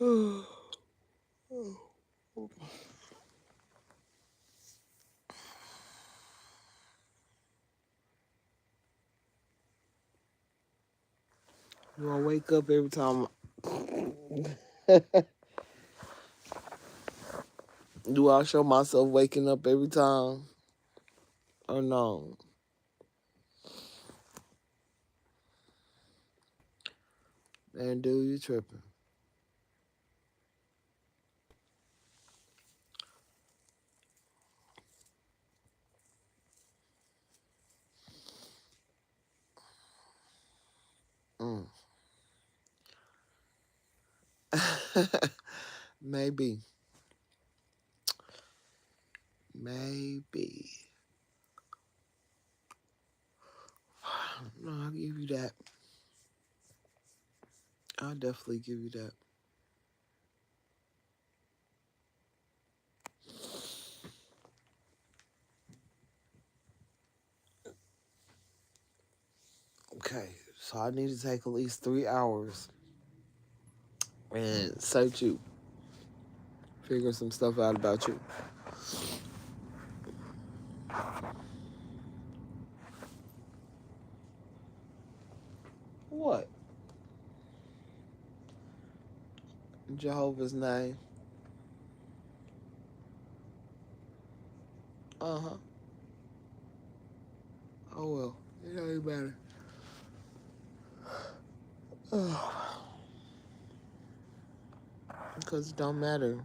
You gonna wake up every time. Do I show myself waking up every time? Or no? Man, dude, you tripping. Mm. Maybe. Maybe. No, I'll give you that. I'll definitely give you that. Okay, so I need to take at least 3 hours and search you, figure some stuff out about you. What? Jehovah's name. Uh-huh. Oh well. It don't matter. Because it don't matter.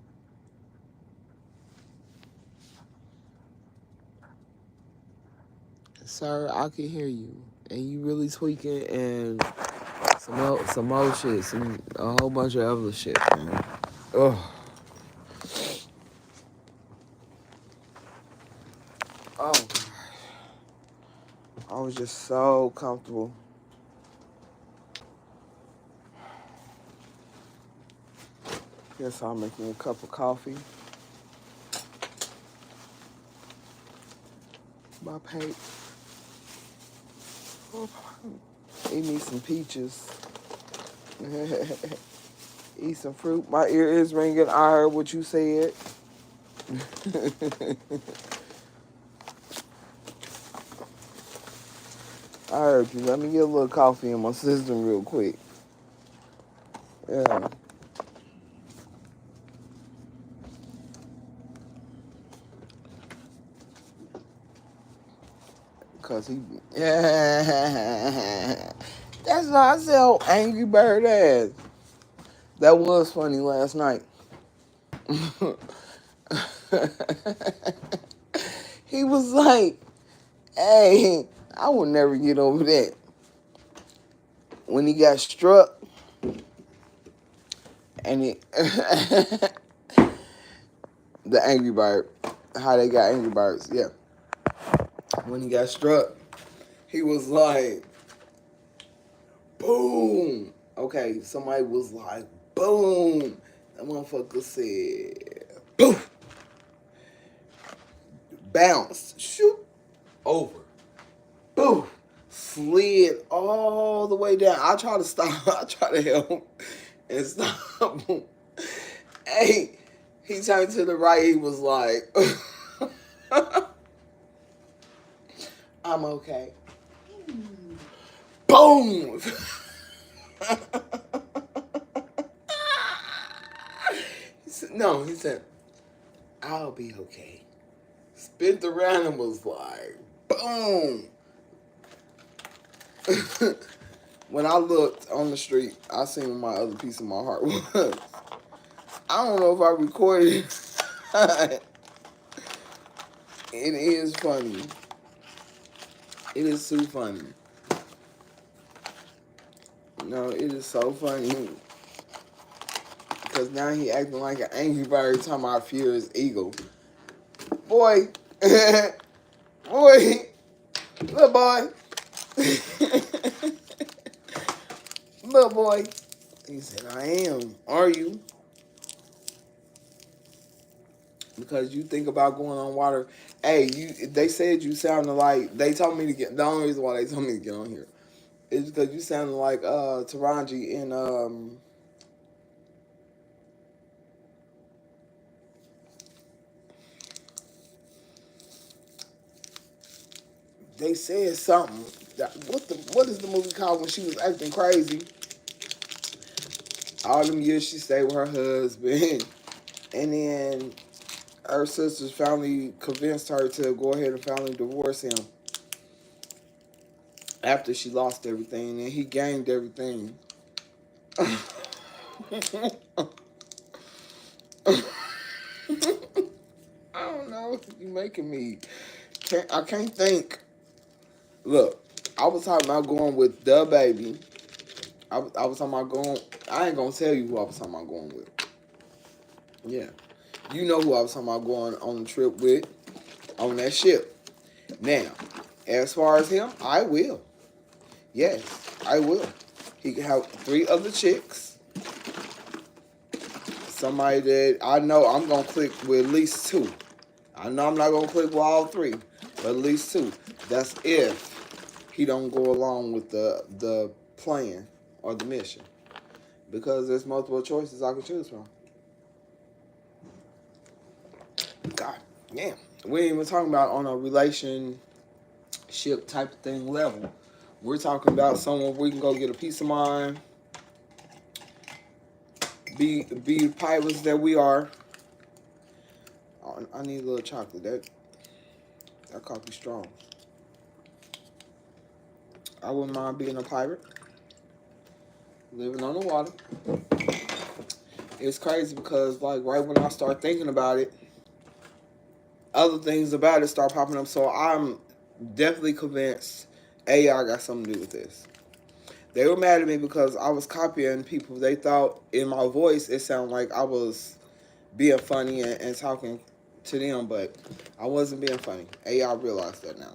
Sir, I can hear you. And you really tweaking and some old shit, a whole bunch of other shit, man. Ugh. Oh, I was just so comfortable. Guess I'll make me a cup of coffee. My pate. Eat me some peaches. Eat some fruit. My ear is ringing. I heard what you said. I heard you. Let me get a little coffee in my system real quick. Yeah. Cause he, yeah, that's why I said Angry Bird ass. That was funny last night. He was like, "Hey, I will never get over that." When he got struck, and the Angry Bird, how they got Angry Birds, yeah. When he got struck, he was like, "Boom." Okay, somebody was like, "Boom." That motherfucker said, "Boom." Bounced, shoot, over, boom, slid all the way down. I try to stop. I try to help and stop him. Hey, he turned to the right. He was like, "I'm okay." Boom. He said, no, he said, "I'll be okay." Spent around and was like, boom. When I looked on the street, I seen where my other piece of my heart was. I don't know if I recorded it. It is funny. It is too funny. No, it is so funny. Because now he acting like an angry bird talking about fear his eagle. Boy. Boy. Little boy. Little boy. He said, "I am. Are you?" Because you think about going on water. Hey, they said you sounded like, they told me to get, the only reason why they told me to get on here is because you sounded like Taraji in they said something. What is the movie called when she was acting crazy? All them years she stayed with her husband, and then her sisters finally convinced her to go ahead and finally divorce him after she lost everything and he gained everything. I don't know. You making me. I can't think. Look, I was talking about going with the baby. I was talking about going. I ain't gonna tell you who I was talking about going with. Yeah, you know who I was talking about going on the trip with on that ship. Now, as far as him, I will. Yes, I will. He can have 3 other chicks. Somebody that I know I'm gonna click with at least 2. I know I'm not gonna click with all 3, but at least 2. That's if he don't go along with the plan or the mission, because there's multiple choices I could choose from. God damn, we ain't even talking about on a relationship type of thing level. We're talking about someone we can go get a peace of mind, be the pilots that we are. Oh, I need a little chocolate. That coffee strong. I wouldn't mind being a pirate, living on the water. It's crazy because like right when I start thinking about it, other things about it start popping up. So I'm definitely convinced AI got something to do with this. They were mad at me because I was copying people. They thought in my voice it sounded like I was being funny and talking to them, but I wasn't being funny. AI realized that now.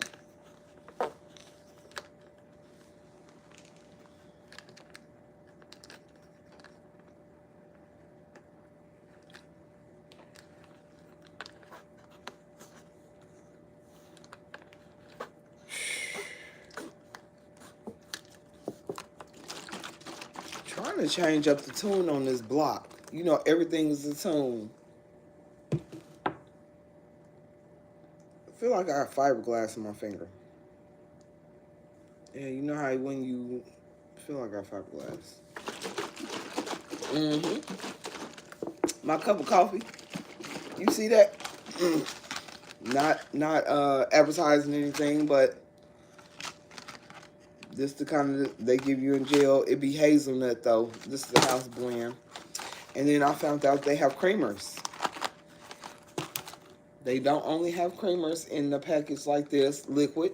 Trying to change up the tune on this block. You know, everything is a tune. I feel like I have fiberglass in my finger. Yeah, you know how when you feel like I have fiberglass. My cup of coffee. You see that? Not advertising anything, but this the kind of they give you in jail. It be hazelnut though. This is the house blend. And then I found out they have creamers. They don't only have creamers in the package like this, liquid.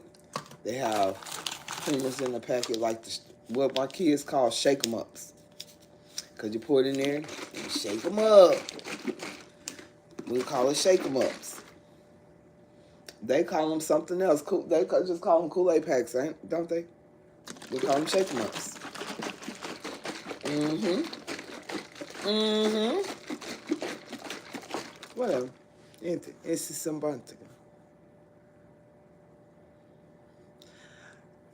They have creamers in the packet like what my kids call shake 'em ups. Cause you put it in there and shake 'em up. We call it shake 'em ups. They call them something else. They just call them Kool-Aid packs, don't they? We call them shake 'em ups. Whatever. It's something.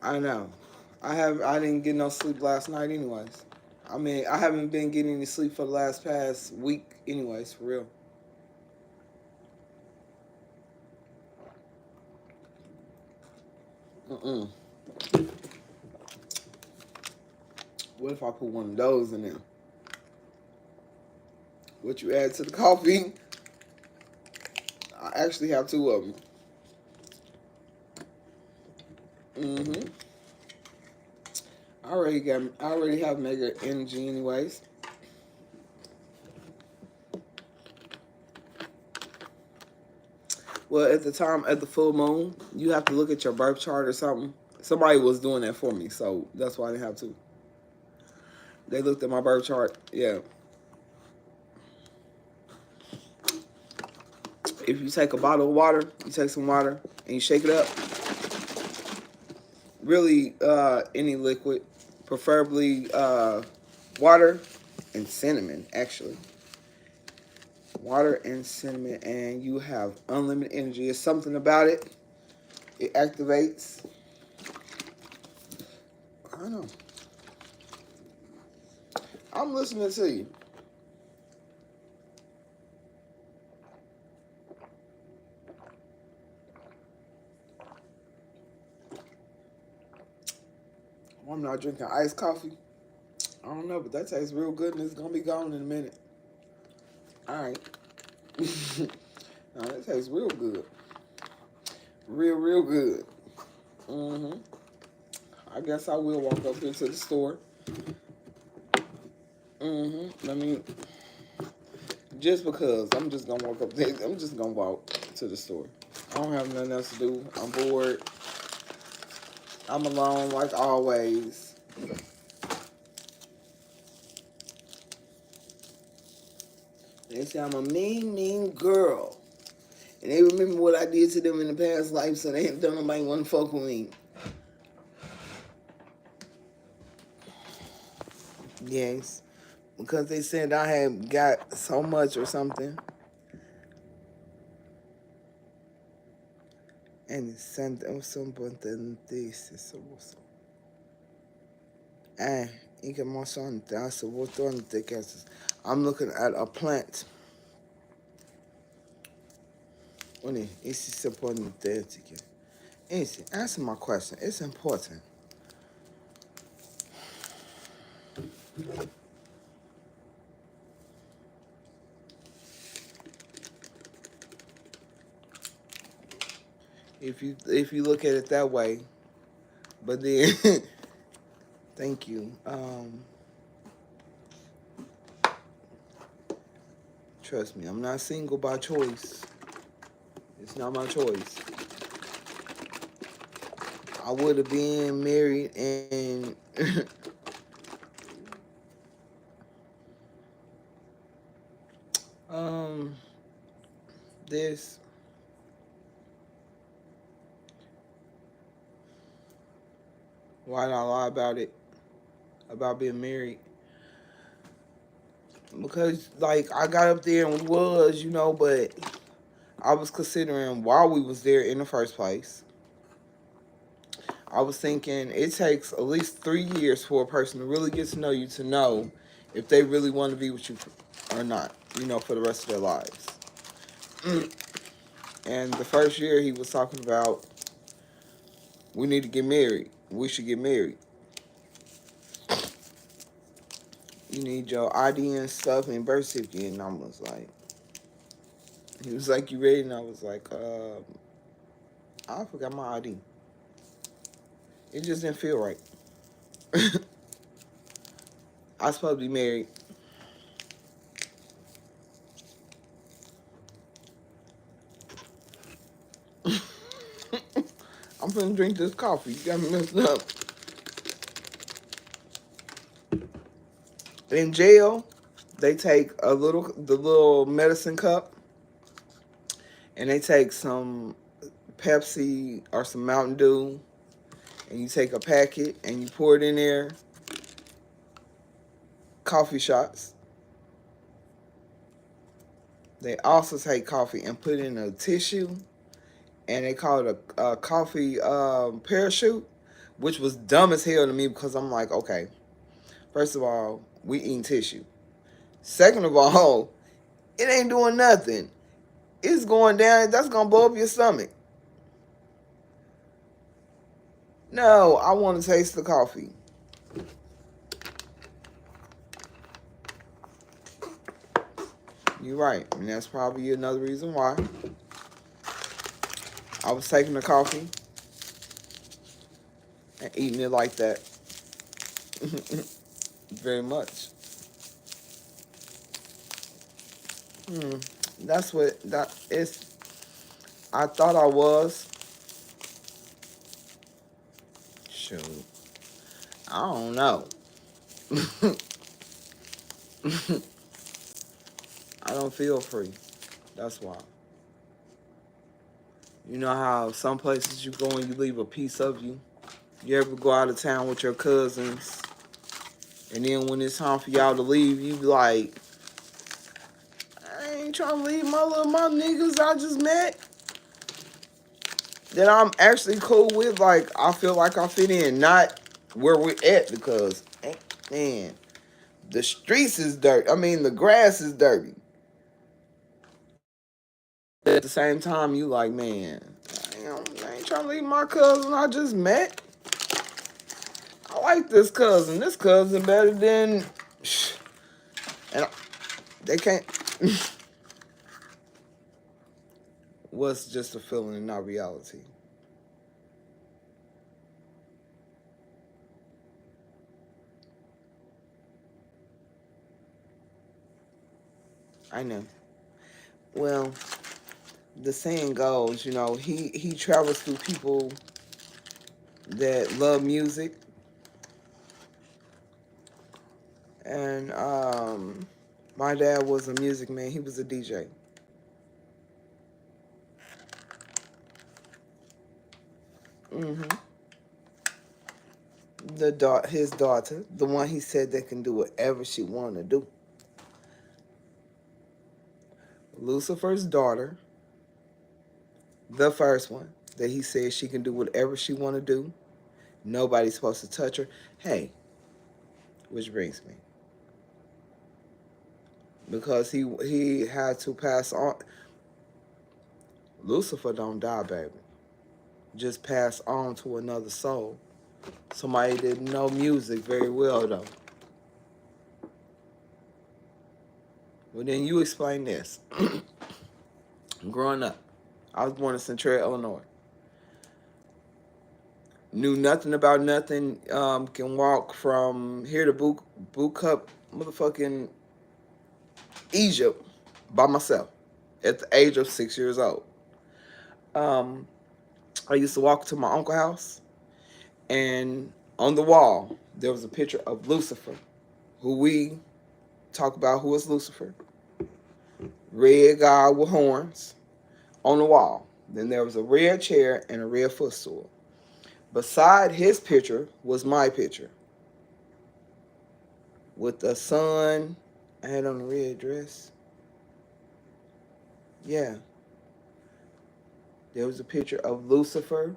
I know. I didn't get no sleep last night anyways. I mean, I haven't been getting any sleep for the past week anyways, for real. What if I put one of those in there? What you add to the coffee? I actually have 2 of them. I already have mega energy anyways. Well, at the full moon, you have to look at your birth chart or something. Somebody was doing that for me, so that's why I didn't have to. They looked at my birth chart. Yeah. If you take a bottle of water, you take some water and you shake it up. Really, any liquid, preferably water and cinnamon, actually. Water and cinnamon, and you have unlimited energy. It's something about it. It activates. I don't know. I'm listening to you. Well, I'm not drinking iced coffee. I don't know, but that tastes real good and it's gonna be gone in a minute. Alright. No, that tastes real good. Real good. Mm-hmm. I guess I will walk up into the store. Mm-hmm. I mean, just because I'm just gonna walk up there. I'm just gonna walk to the store. I don't have nothing else to do. I'm bored. I'm alone like always. They say I'm a mean girl. And they remember what I did to them in the past life, so they don't nobody want to fuck with me. Yes. Because they said I had got so much or something. And sent them something this is also. Y que más son hace botón de quesos. I'm looking at a plant. Only it's important there to get. Answer my question. It's important. If you look at it that way, but then thank you. Trust me, I'm not single by choice. It's not my choice. I would have been married and this why did I lie about it? About being married? Because like I got up there and was, but I was considering why we was there in the first place. I was thinking it takes at least 3 years for a person to really get to know if they really want to be with you or not, for the rest of their lives. And the first year he was talking about we need to get married. We should get married. You need your ID and stuff and birth certificate. And I was like, he was like, you ready? And I was like, I forgot my ID. It just didn't feel right. I was supposed to be married. I'm finna drink this coffee. You got me messed up. In jail, they take the little medicine cup, and they take some Pepsi or some Mountain Dew, and you take a packet and you pour it in there. Coffee shots. They also take coffee and put it in a tissue, and they call it a coffee parachute, which was dumb as hell to me because I'm like, okay, first of all, we eating tissue. Second of all, it ain't doing nothing. It's going down. That's gonna blow up your stomach. No, I want to taste the coffee. You're right, and that's probably another reason why I was taking the coffee and eating it like that. Very much. That's what that is. I thought I was. Shoot, I don't know. I don't feel free. That's why. You know how some places you go and you leave a piece of you. You ever go out of town with your cousins, and then when it's time for y'all to leave, you be like, I ain't trying to leave my niggas I just met. That I'm actually cool with. Like I feel like I fit in, not where we're at because, man, the streets is dirty. I mean, the grass is dirty. At the same time, you like, man, I ain't trying to leave my cousin I just met. I like this cousin. This cousin better than, and they can't. What's just a feeling and not reality? I know. Well, the saying goes, you know, he travels through people that love music, and my dad was a music man. He was a DJ. Hmm. His daughter, the one he said that can do whatever she want to do. Lucifer's daughter, the first one that he said she can do whatever she want to do. Nobody's supposed to touch her. Hey, which brings me, because he had to pass on. Lucifer don't die, baby. Just pass on to another soul. Somebody didn't know music very well though. Well, then you explain this. Growing up, I was born in Centralia, Illinois. Knew nothing about nothing. Can walk from here to boot Cup, motherfucking Egypt by myself at the age of 6 years old. Um, I used to walk to my uncle's house, and on the wall there was a picture of Lucifer, who we talk about who is Lucifer. Red guy with horns on the wall. Then there was a red chair and a red footstool. Beside his picture was my picture with the sun. I had on a red dress. Yeah. There was a picture of Lucifer,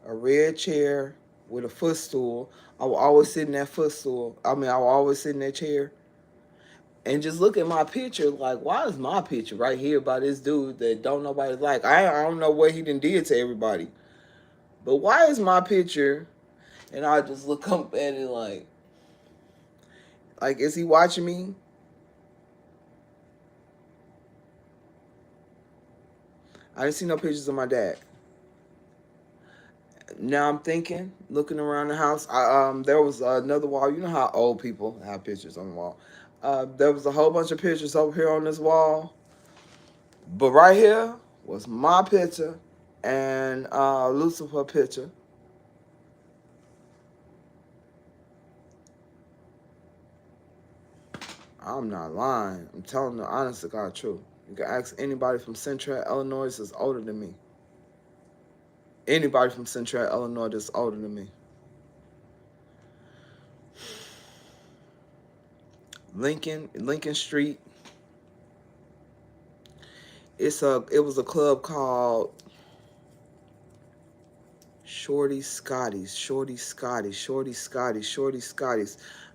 a red chair with a footstool. I would always sit in that footstool. I would always sit in that chair and just look at my picture like, why is my picture right here by this dude that don't nobody like? I don't know what he done did to everybody. But why is my picture? And I just look up at it like, is he watching me? I didn't see no pictures of my dad. Now I'm thinking, looking around the house. There was another wall. You know how old people have pictures on the wall. There was a whole bunch of pictures over here on this wall, but right here was my picture and Lucifer picture. I'm not lying. I'm telling the honest to God truth. You can ask anybody from Central Illinois that's older than me. Anybody from Central Illinois that's older than me. Lincoln Street. It was a club called Shorty Scotty's.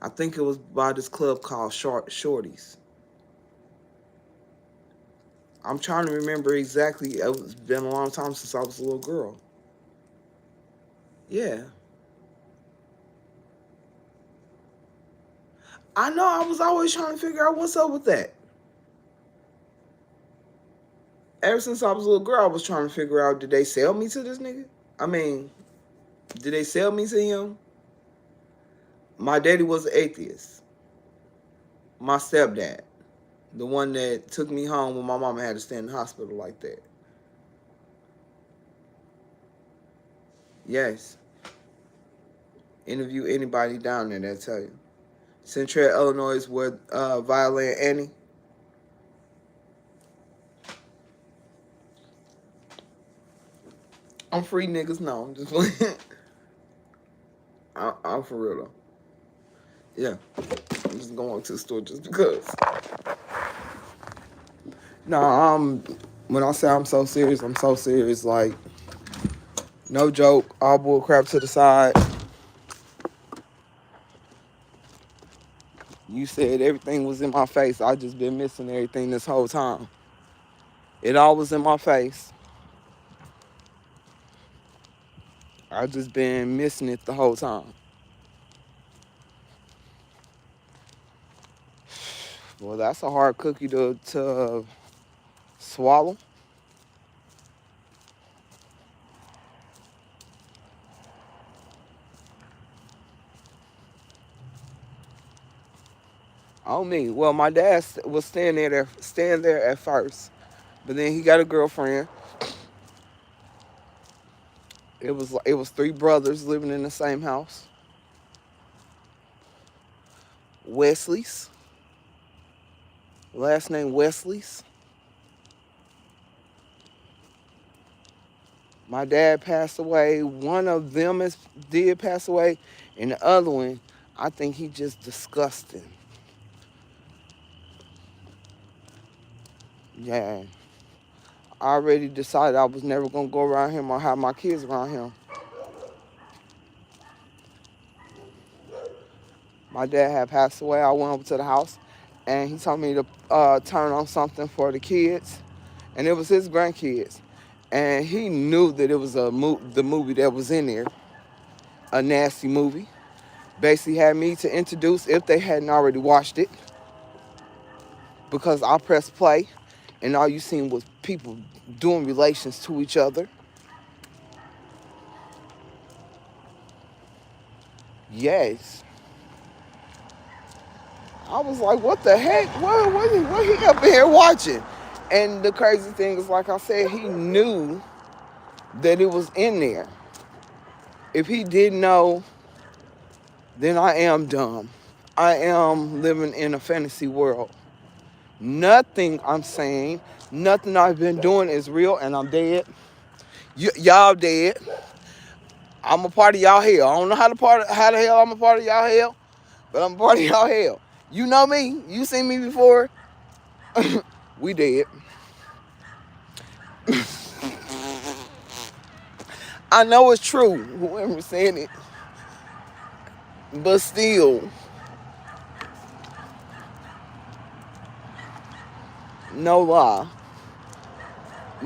I think it was by this club called Shorty's. I'm trying to remember exactly. It's been a long time since I was a little girl. Yeah. I know, I was always trying to figure out what's up with that. Ever since I was a little girl, I was trying to figure out, did they sell me to this nigga? I mean, did they sell me to him? My daddy was an atheist. My stepdad, the one that took me home when my mama had to stay in the hospital like that. Yes. Interview anybody down there, they'll tell you. Central Illinois is where Violet Annie. I'm free, niggas. No, I'm just playing. I'm for real though. Yeah, I'm just going to the store just because. No, when I say I'm so serious, I'm so serious. Like, no joke. All bull crap to the side. You said everything was in my face. I just been missing everything this whole time. It all was in my face. I just been missing it the whole time. Well, that's a hard cookie to swallow. Oh me. Well, my dad was staying there at first, but then he got a girlfriend. It was three brothers living in the same house. Wesley's, last name Wesley's. My dad passed away. One of them did pass away, and the other one, I think he just disgusting. Yeah. I already decided I was never gonna go around him or have my kids around him. My dad had passed away. I went over to the house, and he told me to turn on something for the kids, and it was his grandkids. And he knew that it was the movie that was in there, a nasty movie. Basically had me to introduce if they hadn't already watched it, because I pressed play, and all you seen was people doing relations to each other. Yes. I was like, what the heck? What he up here watching? And the crazy thing is, like I said, he knew that it was in there. If he didn't know, then I am dumb. I am living in a fantasy world. Nothing I'm saying, nothing I've been doing is real, and I'm dead. Y'all dead. I'm a part of y'all hell. I don't know how the hell I'm a part of y'all hell, but I'm a part of y'all hell. You know me. You seen me before. We dead. I know it's true, whoever said it, but still, no lie,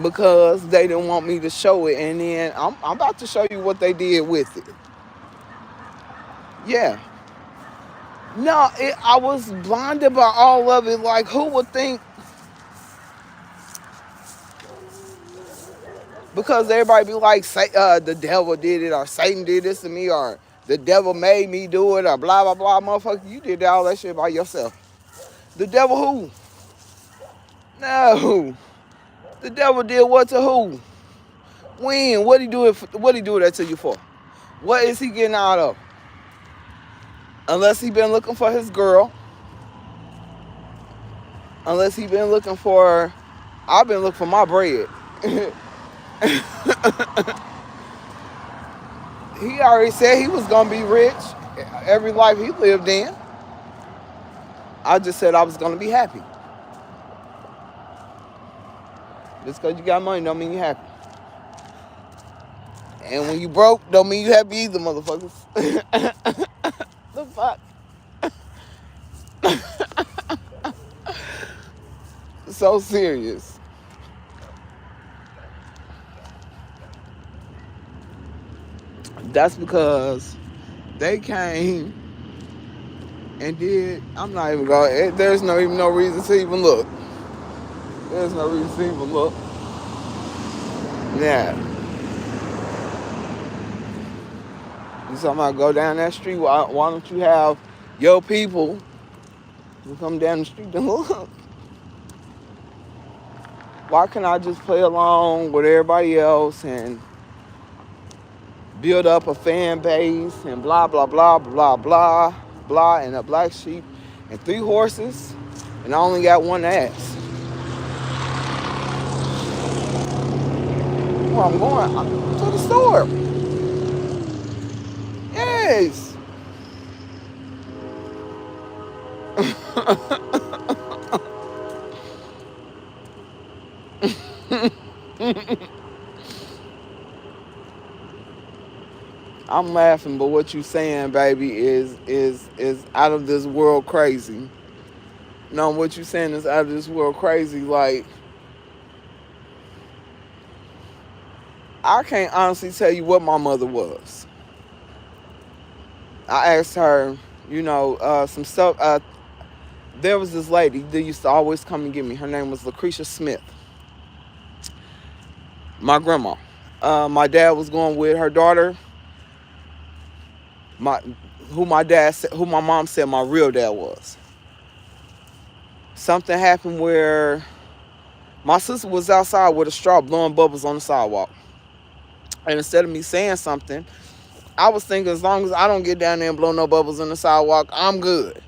because they didn't want me to show it, and then I'm about to show you what they did with it. Yeah. No, I was blinded by all of it. Like, who would think? Because everybody be like, the devil did it, or Satan did this to me, or the devil made me do it, or blah, blah, blah. Motherfucker, you did all that shit by yourself. The devil who? No. The devil did what to who? When? What he do that to you for? What is he getting out of? Unless he been looking for his girl. Unless he been looking for... I've been looking for my bread. He already said he was going to be rich every life he lived in. I just said I was going to be happy. Just because you got money don't mean you're happy. And when you broke, don't mean you happy either, motherfuckers. The fuck? So serious. That's because they came and did. I'm not even going. There's no reason to even look. There's no reason to even look. Yeah. You talking about go down that street? Why don't you have your people who come down the street and look? Why can't I just play along with everybody else and build up a fan base and blah, blah, blah, blah, blah, blah, and a black sheep and 3 horses, and I only got 1 ass? Where I'm going? To the store. Yes. I'm laughing, but what you saying, baby, is out of this world crazy. No, what you saying is out of this world crazy. Like, I can't honestly tell you what my mother was. I asked her, some stuff. There was this lady that used to always come and get me. Her name was Lucretia Smith, my grandma. My dad was going with her daughter, my who my mom said my real dad was. Something happened where my sister was outside with a straw blowing bubbles on the sidewalk. And instead of me saying something, I was thinking as long as I don't get down there and blow no bubbles on the sidewalk, I'm good.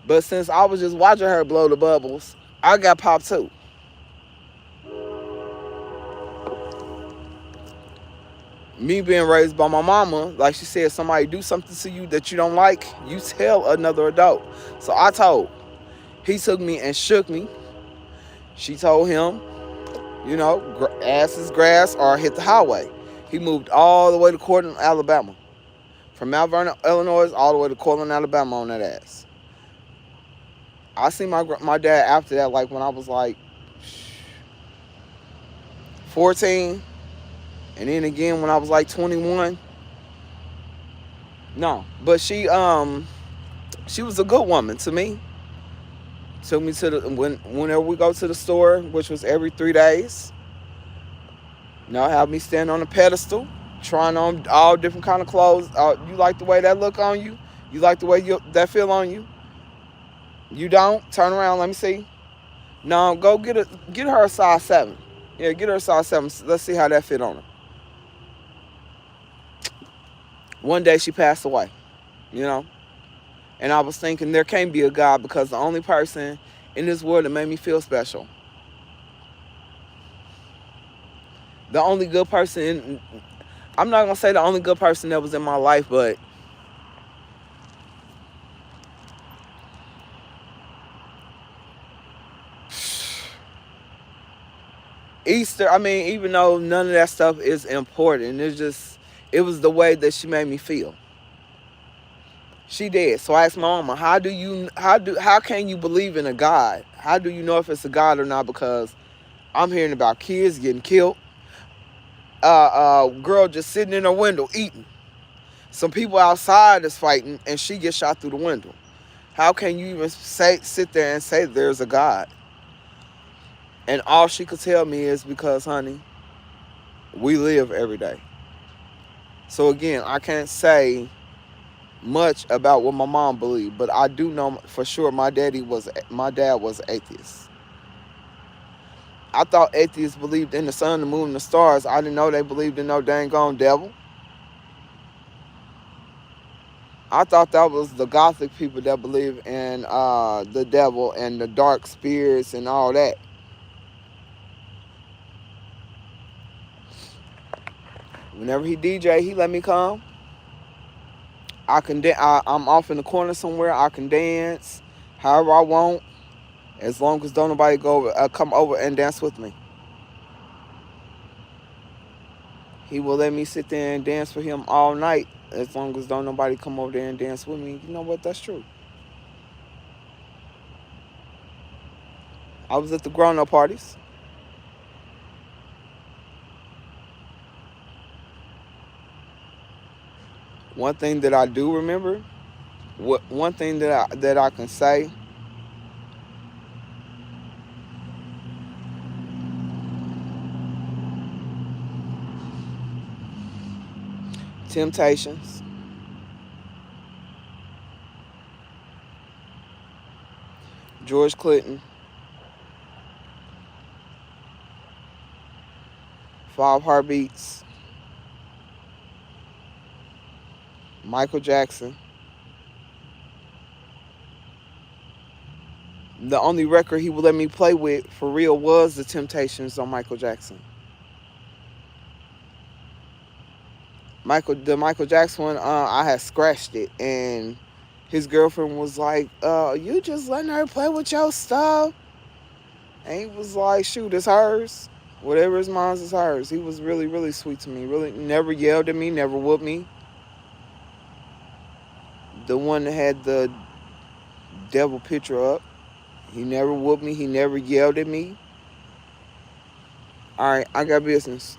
But since I was just watching her blow the bubbles, I got popped too. Me being raised by my mama, like she said, somebody do something to you that you don't like, you tell another adult. So I told. He took me and shook me. She told him, you know, ass is grass or hit the highway. He moved all the way to Cortland, Alabama. From Mount Vernon, Illinois, all the way to Cortland, Alabama on that ass. I seen my dad after that, like when I was like 14. And then again when I was like 21. No, but she was a good woman to me. Took me to whenever we go to the store, which was every 3 days. You know, have me stand on a pedestal, trying on all different kind of clothes. You like the way that look on you? You like the way that feel on you? You don't? Turn around, let me see. No, go get her a size 7. Yeah, get her a size 7. Let's see how that fit on her. One day she passed away, you know. And I was thinking there can't be a God because the only person in this world that made me feel special, the only good person, I'm not going to say the only good person that was in my life, but Easter, I mean, even though none of that stuff is important, it was the way that she made me feel. She did. So I asked my mama, how can you believe in a God? How do you know if it's a God or not? Because I'm hearing about kids getting killed. Girl just sitting in her window eating. Some people outside is fighting and she gets shot through the window. How can you even sit there and say there's a God? And all she could tell me is because, honey, we live every day. So again, I can't say much about what my mom believed, but I do know for sure my dad was atheist. I thought atheists believed in the sun, the moon, and the stars. I didn't know they believed in no dang gone devil. I thought that was the Gothic people that believe in the devil and the dark spirits and all that. Whenever he DJ, he let me come. I'm off in the corner somewhere. I can dance however I want, as long as don't nobody come over and dance with me. He will let me sit there and dance for him all night, as long as don't nobody come over there and dance with me. You know what? That's true. I was at the grown-up parties. One thing that I do remember, one thing that I can say, Temptations, George Clinton, 5 Heartbeats, Michael Jackson. The only record he would let me play with for real was the Temptations on Michael Jackson. The Michael Jackson one, I had scratched it, and his girlfriend was like, you just letting her play with your stuff? And he was like, shoot, it's hers. Whatever is mine is hers. He was really, really sweet to me. Really never yelled at me, never whooped me. The one that had the devil picture up, he never whooped me. He never yelled at me. All right, I got business.